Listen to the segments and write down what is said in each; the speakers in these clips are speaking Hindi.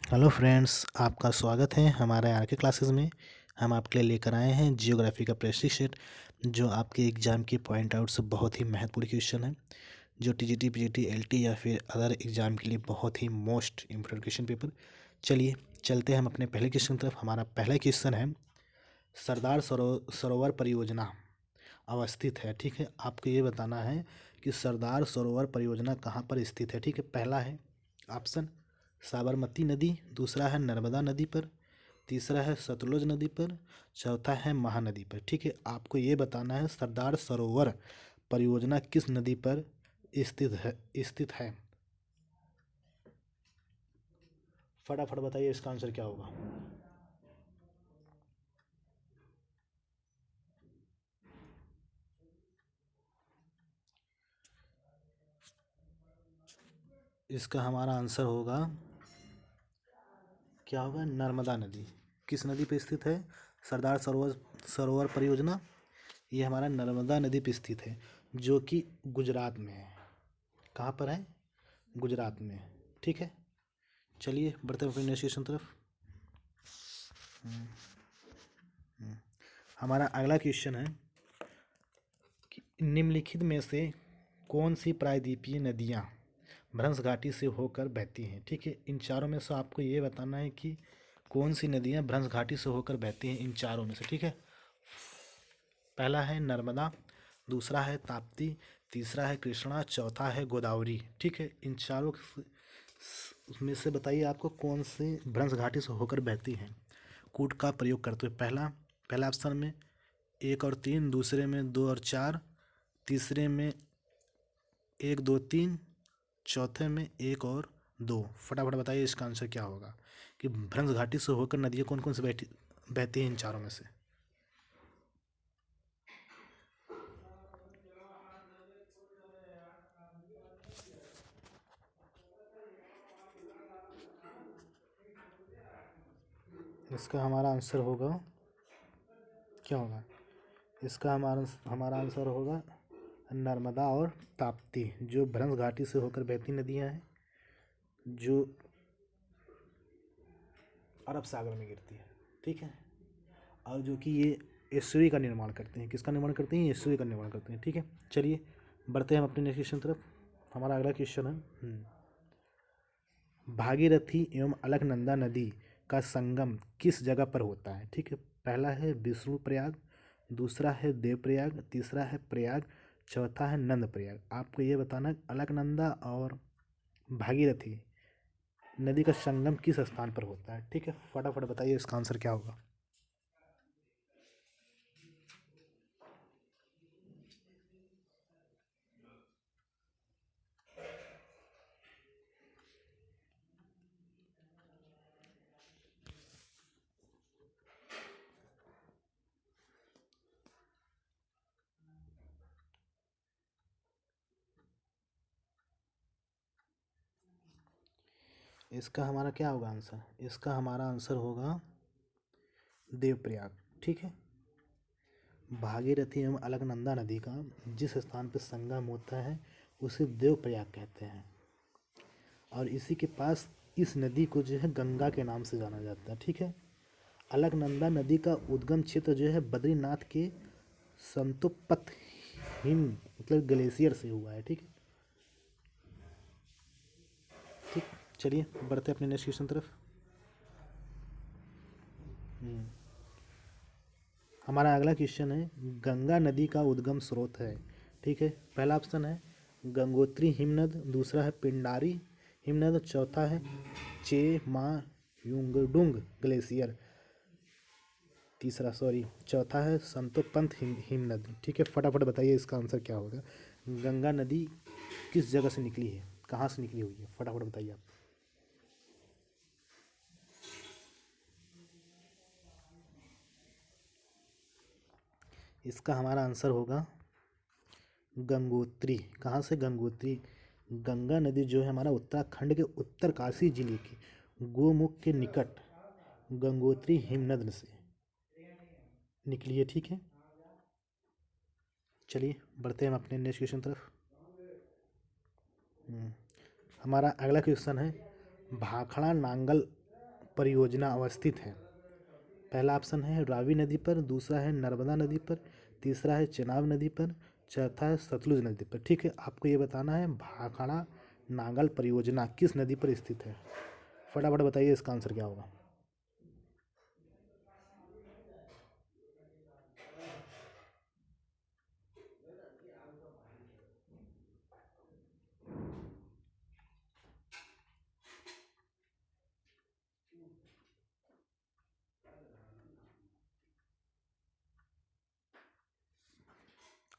हेलो फ्रेंड्स, आपका स्वागत है हमारे आर के क्लासेस में। हम आपके लिए लेकर आए हैं जियोग्राफी का प्रैक्टिस सेट, जो आपके एग्ज़ाम के पॉइंट आउट से बहुत ही महत्वपूर्ण क्वेश्चन है, जो टीजीटी पीजीटी एलटी या फिर अदर एग्ज़ाम के लिए बहुत ही मोस्ट इम्पोर्टेंट क्वेश्चन पेपर। चलिए चलते हैं हम अपने पहले क्वेश्चन की तरफ। हमारा पहला क्वेश्चन है, सरदार सरोवर परियोजना अवस्थित है। ठीक है, आपको ये बताना है कि सरदार सरोवर परियोजना कहाँ पर स्थित है। ठीक है, पहला है ऑप्शन साबरमती नदी, दूसरा है नर्मदा नदी पर, तीसरा है सतलुज नदी पर, चौथा है महानदी पर। ठीक है, आपको ये बताना है सरदार सरोवर परियोजना किस नदी पर स्थित है। फटाफट बताइए इसका आंसर क्या होगा। इसका हमारा आंसर होगा, क्या होगा, नर्मदा नदी। किस नदी पे स्थित है सरदार सरोवर सरोवर परियोजना? ये हमारा नर्मदा नदी पे स्थित है, जो कि गुजरात में है। कहाँ पर है? गुजरात में। ठीक है, चलिए बढ़ते हैं अपने नेक्स्ट क्वेश्चन तरफ। हमारा अगला क्वेश्चन है कि निम्नलिखित में से कौन सी प्रायद्वीपीय नदियाँ भ्रंश घाटी से होकर बहती हैं। ठीक है, इन चारों में से आपको ये बताना है कि कौन सी नदियाँ भ्रंश घाटी से होकर बहती हैं इन चारों में से। ठीक है, पहला है नर्मदा, दूसरा है ताप्ती, तीसरा है कृष्णा, चौथा है गोदावरी। ठीक है, इन चारों में से बताइए आपको कौन सी भ्रंश घाटी से होकर बहती हैं। कूट का प्रयोग करते हुए पहला ऑप्शन में 1 और 3, दूसरे में 2 और 4, तीसरे में 1 2 3, चौथे में 1 और 2। फटाफट बताइए इसका आंसर क्या होगा कि भ्रंश घाटी से होकर नदियाँ कौन कौन सी बहती हैं इन चारों में से। इसका हमारा आंसर होगा, क्या होगा, इसका हमारा हमारा आंसर होगा नर्मदा और ताप्ती, जो भ्रंश घाटी से होकर बहती नदियाँ हैं, जो अरब सागर में गिरती है। ठीक है, और जो कि ये एस्चुरी का निर्माण करते हैं। किसका निर्माण करते हैं? एस्चुरी का निर्माण करते हैं। ठीक है, चलिए बढ़ते हैं हम अपने नेक्स्ट क्वेश्चन तरफ। हमारा अगला क्वेश्चन है, भागीरथी एवं अलकनंदा नदी का संगम किस जगह पर होता है। ठीक है, पहला है विष्णु प्रयाग, दूसरा है देवप्रयाग, तीसरा है प्रयाग, चौथा है नंद प्रयाग। आपको ये बताना है अलकनंदा और भागीरथी नदी का संगम किस स्थान पर होता है। ठीक है, फटाफट बताइए इसका आंसर क्या होगा। इसका हमारा क्या होगा आंसर? इसका हमारा आंसर होगा देवप्रयाग। ठीक है, भागीरथी एवं अलकनंदा नदी का जिस स्थान पर संगम होता है उसे देवप्रयाग कहते हैं, और इसी के पास इस नदी को जो है गंगा के नाम से जाना जाता है। ठीक है, अलकनंदा नदी का उद्गम क्षेत्र जो है बद्रीनाथ के संतोपत हिम मतलब ग्लेशियर से हुआ है। ठीक है, ठीक, चलिए बढ़ते अपने नेक्स्ट क्वेश्चन तरफ। हमारा अगला क्वेश्चन है, गंगा नदी का उद्गम स्रोत है। ठीक है, पहला ऑप्शन है गंगोत्री हिमनद, दूसरा है पिंडारी हिमनद, चौथा है चे युंगडुंग ग्लेशियर, चौथा है संतोपंत हिमनद। ठीक है, फटाफट बताइए इसका आंसर क्या होगा। गंगा नदी किस जगह से निकली है, कहाँ से निकली हुई है, फटाफट बताइए आप। इसका हमारा आंसर होगा गंगोत्री। कहाँ से? गंगोत्री। गंगा नदी जो है हमारा उत्तराखंड के उत्तरकाशी जिले के गोमुख के निकट गंगोत्री हिमनद से निकली है। ठीक है, चलिए बढ़ते हैं हम अपने नेक्स्ट क्वेश्चन तरफ। हमारा अगला क्वेश्चन है, भाखड़ा नांगल परियोजना अवस्थित है? पहला ऑप्शन है रावी नदी पर, दूसरा है नर्मदा नदी पर, तीसरा है चेनाब नदी पर, चौथा है सतलुज नदी पर। ठीक है, आपको ये बताना है भाखड़ा नागल परियोजना किस नदी पर स्थित है। फटाफट बताइए इसका आंसर क्या होगा।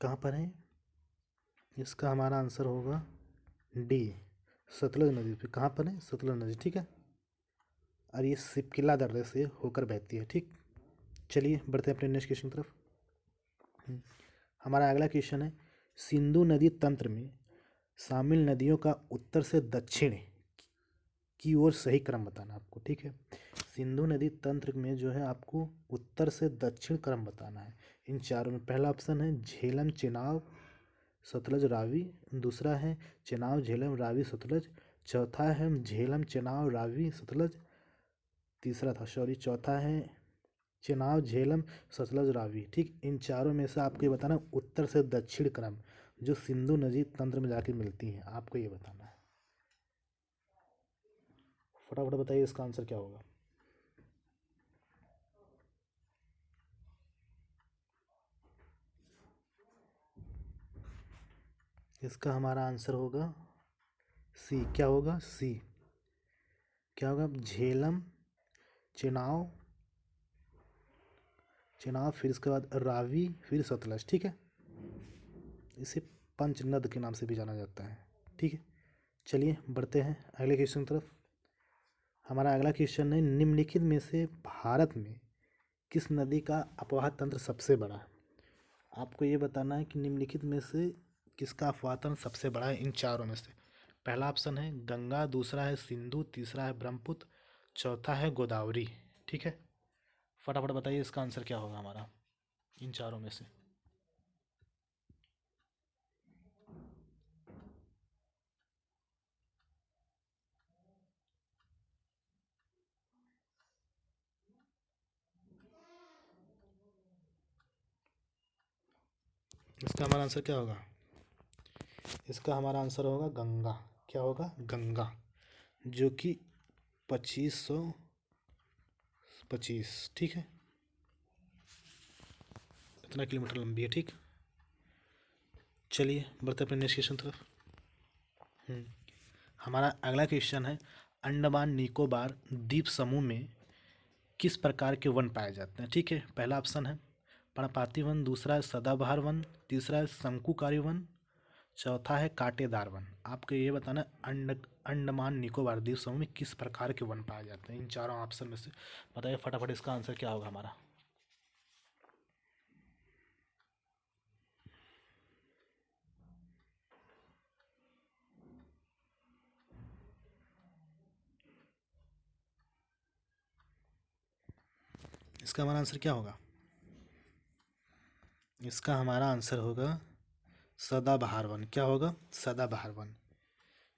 कहाँ पर है? इसका हमारा आंसर होगा डी, सतलुज नदी पे। कहाँ पर है? सतलुज नदी। ठीक है, और ये सिपकिला दर्रे से होकर बहती है। ठीक, चलिए बढ़ते हैं अपने नेक्स्ट क्वेश्चन की तरफ। हमारा अगला क्वेश्चन है सिंधु नदी तंत्र में शामिल नदियों का उत्तर से दक्षिण की ओर सही क्रम बताना आपको। ठीक है, सिंधु नदी तंत्र में जो है आपको उत्तर से दक्षिण क्रम बताना है। इन चारों में पहला ऑप्शन है झेलम चेनाब सतलज रावी, दूसरा है चेनाब झेलम रावी सतलज, चौथा है झेलम चेनाब रावी सतलज, तीसरा था सॉरी चौथा है चेनाब झेलम सतलज रावी। ठीक, इन चारों में से आपको ये बताना उत्तर से दक्षिण क्रम जो सिंधु नदी तंत्र में जाके मिलती हैं, आपको ये बताना है। फटाफट बताइए इसका आंसर क्या होगा। इसका हमारा आंसर होगा सी। क्या होगा? सी। क्या होगा? झेलम चेनाब, चेनाब फिर इसके बाद रावी फिर सतलज। ठीक है, इसे पंचनद के नाम से भी जाना जाता है। ठीक है, चलिए बढ़ते हैं अगले क्वेश्चन की तरफ। हमारा अगला क्वेश्चन है निम्नलिखित में से भारत में किस नदी का अपवाह तंत्र सबसे बड़ा है। आपको ये बताना है कि निम्नलिखित में से किसका अपवाह तंत्र सबसे बड़ा है इन चारों में से। पहला ऑप्शन है गंगा, दूसरा है सिंधु, तीसरा है ब्रह्मपुत्र, चौथा है गोदावरी। ठीक है, फटाफट बताइए इसका आंसर क्या होगा हमारा इन चारों में से। इसका हमारा आंसर क्या होगा? इसका हमारा आंसर होगा गंगा। क्या होगा? गंगा, जो कि 2525। ठीक है, इतना किलोमीटर लंबी है। ठीक, चलिए बढ़ते अपने नेक्स्ट क्वेश्चन तरफ। हमारा अगला क्वेश्चन है अंडमान निकोबार द्वीप समूह में किस प्रकार के वन पाए जाते हैं। ठीक है, पहला ऑप्शन है पर्णपाती वन, दूसरा है सदाबहार वन, तीसरा है शंकुकारी वन, चौथा है कांटेदार वन। आपको ये बताना अंडमान निकोबार द्वीप समूह में किस प्रकार के वन पाए जाते हैं इन चारों ऑप्शन में से। बताइए फटाफट इसका आंसर क्या होगा हमारा। इसका हमारा आंसर क्या होगा? इसका हमारा आंसर होगा सदाबहार वन। क्या होगा? सदाबहार वन,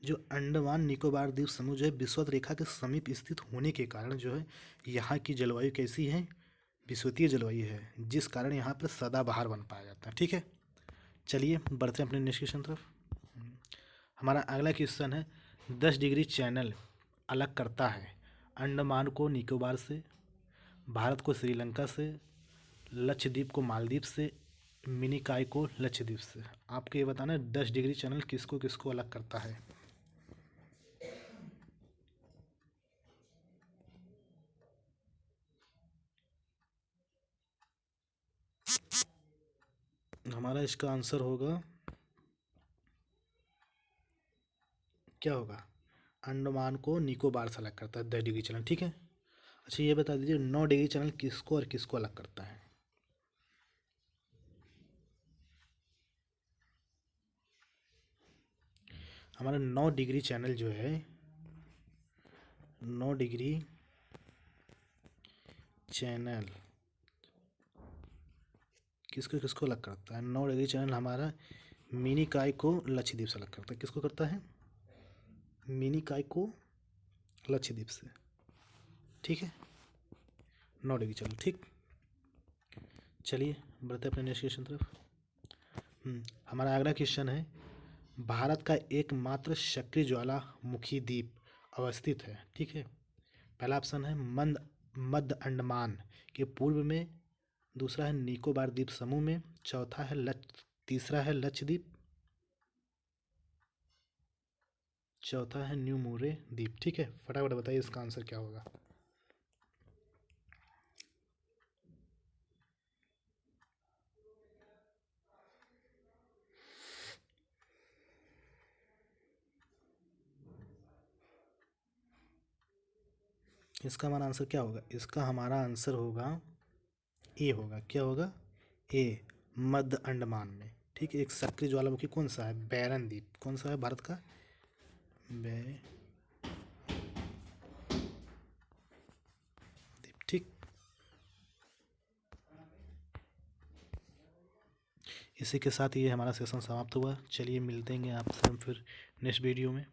जो अंडमान निकोबार द्वीप समूह जो है विषुवत रेखा के समीप स्थित होने के कारण जो है यहाँ की जलवायु कैसी है? विषुवतीय जलवायु है, जिस कारण यहाँ पर सदाबहार वन पाया जाता है। ठीक है, चलिए बढ़ते हैं अपने नेक्स्ट क्वेश्चन तरफ। हमारा अगला क्वेश्चन है 10 डिग्री चैनल अलग करता है अंडमान को निकोबार से, भारत को श्रीलंका से, लक्षद्वीप को मालदीव से, मिनिकॉय को लक्षद्वीप से। आपको ये बताना है 10 डिग्री चैनल किसको किसको अलग करता है। हमारा इसका आंसर होगा क्या होगा? अंडमान को निकोबार से अलग करता है 10 डिग्री चैनल। ठीक है, अच्छा ये बता दीजिए 9 डिग्री चैनल किसको और किसको अलग करता है। हमारा 9 डिग्री चैनल जो है 9 डिग्री चैनल किसको किसको अलग करता है। 9 डिग्री चैनल हमारा मिनिकॉय को लक्षद्वीप से अलग करता है। किसको करता है? मिनिकॉय को लक्षद्वीप से। ठीक है, 9 डिग्री। चलो ठीक, चलिए बढ़ते अपने नेक्स्ट क्वेश्चन तरफ। हमारा अगला क्वेश्चन है, भारत का एकमात्र सक्रिय ज्वालामुखी द्वीप अवस्थित है। ठीक है, पहला ऑप्शन है मध्य अंडमान के पूर्व में, दूसरा है निकोबार द्वीप समूह में, तीसरा है लक्षद्वीप, चौथा है न्यू मोरे द्वीप। ठीक है, फटाफट बताइए इसका आंसर क्या होगा। इसका हमारा आंसर क्या होगा? इसका हमारा आंसर होगा ए होगा। क्या होगा? ए, मध्य अंडमान में। ठीक है, एक सक्रिय ज्वालामुखी कौन सा है? बैरन द्वीप। कौन सा है भारत का? द्वीप। ठीक, इसी के साथ ये हमारा सेशन समाप्त हुआ। चलिए मिलते हैं आपसे हम फिर नेक्स्ट वीडियो में।